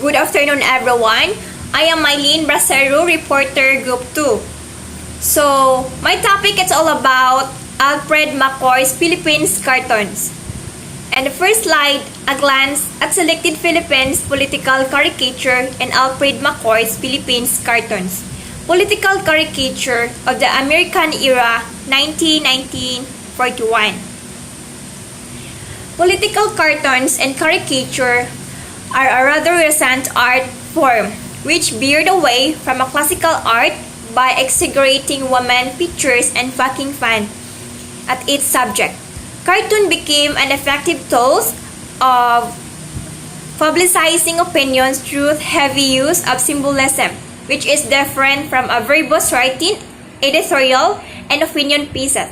Good afternoon, everyone. I am Mylene Bracero, reporter Group 2. So, my topic is all about Alfred McCoy's Philippines cartoons. And the first slide, a glance at selected Philippines political caricature and Alfred McCoy's Philippines cartoons. Political caricature of the American era, 1941. Political cartoons and caricature are a rather recent art form which veered away from a classical art by exaggerating women pictures and poking fun at its subject. Cartoon became an effective tool of publicizing opinions through heavy use of symbolism, which is different from a verbose writing, editorial, and opinion pieces.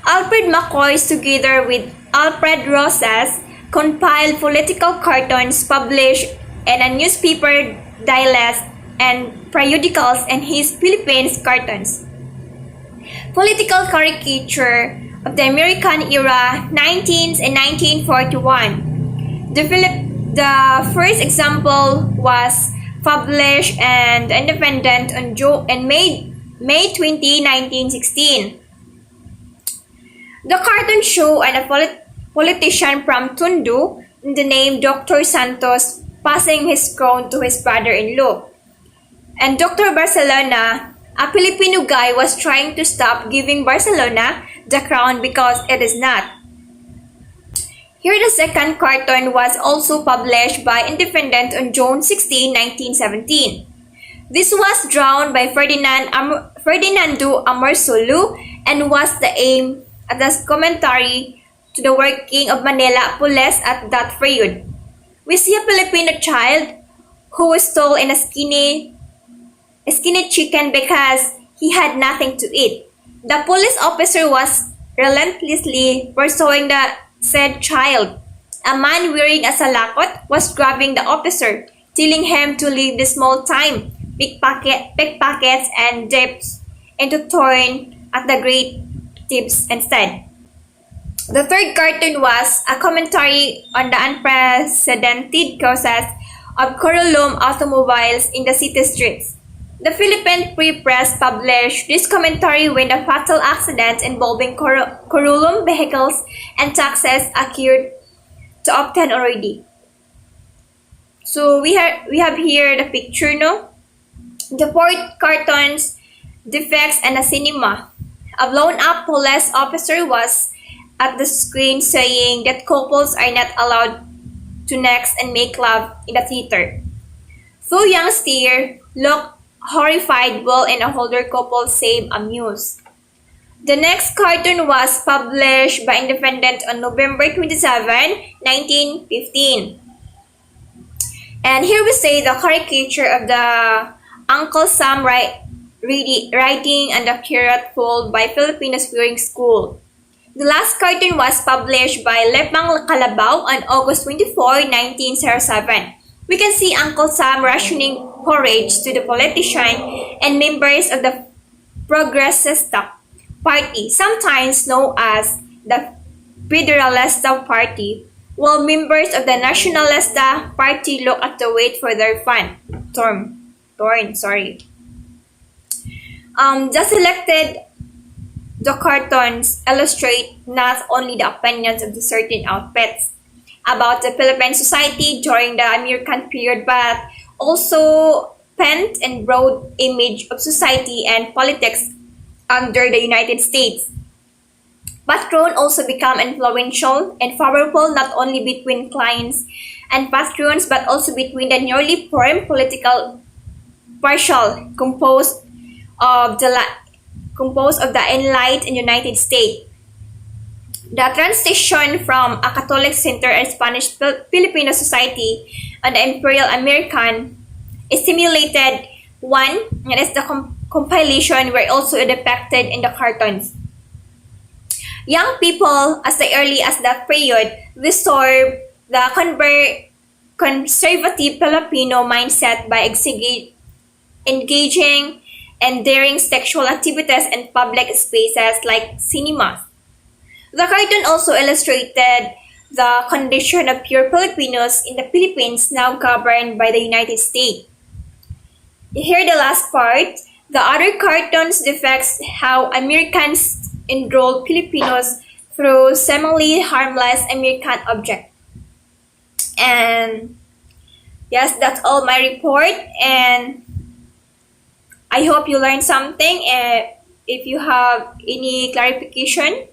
Alfred McCoy, together with Alfred Rosas, compiled political cartoons published in a newspaper digest and periodicals and his Philippines cartoons. Political caricature of the American era, 19th and 1941. The first example was published and Independent on May 20, 1916. The cartoon show and a politician from Tondo, in the name Dr. Santos, passing his crown to his brother-in-law. And Dr. Barcelona, a Filipino guy, was trying to stop giving Barcelona the crown because it is not. Here the second cartoon was also published by Independent on June 16, 1917. This was drawn by Ferdinando Amorsolo and was the aim at the commentary to the working of Manila police at that period. We see a Filipino child who was stole in a skinny chicken because he had nothing to eat. The police officer was relentlessly pursuing the said child. A man wearing a salakot was grabbing the officer, telling him to leave the small time, pickpockets and dips, and to turn at the great tips instead. The third cartoon was a commentary on the unprecedented causes of Corulum automobiles in the city streets. The Philippine Free Press published this commentary when the fatal accidents involving Corulum vehicles and taxis occurred to often already. So we have here the picture, no? The fourth cartoons defects and a cinema. A blown-up police officer was at the screen saying that couples are not allowed to next and make love in the theater. Two youngsters looked horrified while an older couple seemed amused. The next cartoon was published by Independent on November 27, 1915. And here we say the caricature of the Uncle Sam riding and the carrot pulled by Filipinos during school. The last cartoon was published by Lepang Calabao on August 24, 1907. We can see Uncle Sam rationing porridge to the politician and members of the Progresista Party, sometimes known as the Federalista Party, while members of the Nacionalista Party look at the wait for their turn. The selected cartoons illustrate not only the opinions of the certain outfits about the Philippine society during the American period, but also paint and broad image of society and politics under the United States. Patron also become influential and powerful not only between clients and patrons but also between the newly formed political partial composed of the enlightened United States. The transition from a Catholic center and Spanish Filipino society and the Imperial American stimulated one, and as the compilation were also depicted in the cartoons. Young people, as early as that period, disturbed the conservative Filipino mindset by engaging and daring sexual activities in public spaces like cinemas. The cartoon also illustrated the condition of pure Filipinos in the Philippines now governed by the United States. Here the last part. The other cartoons depicts how Americans enrolled Filipinos through seemingly harmless American object. And yes, that's all my report, and I hope you learned something. If you have any clarification,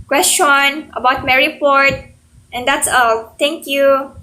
question about my report, and that's all. Thank you.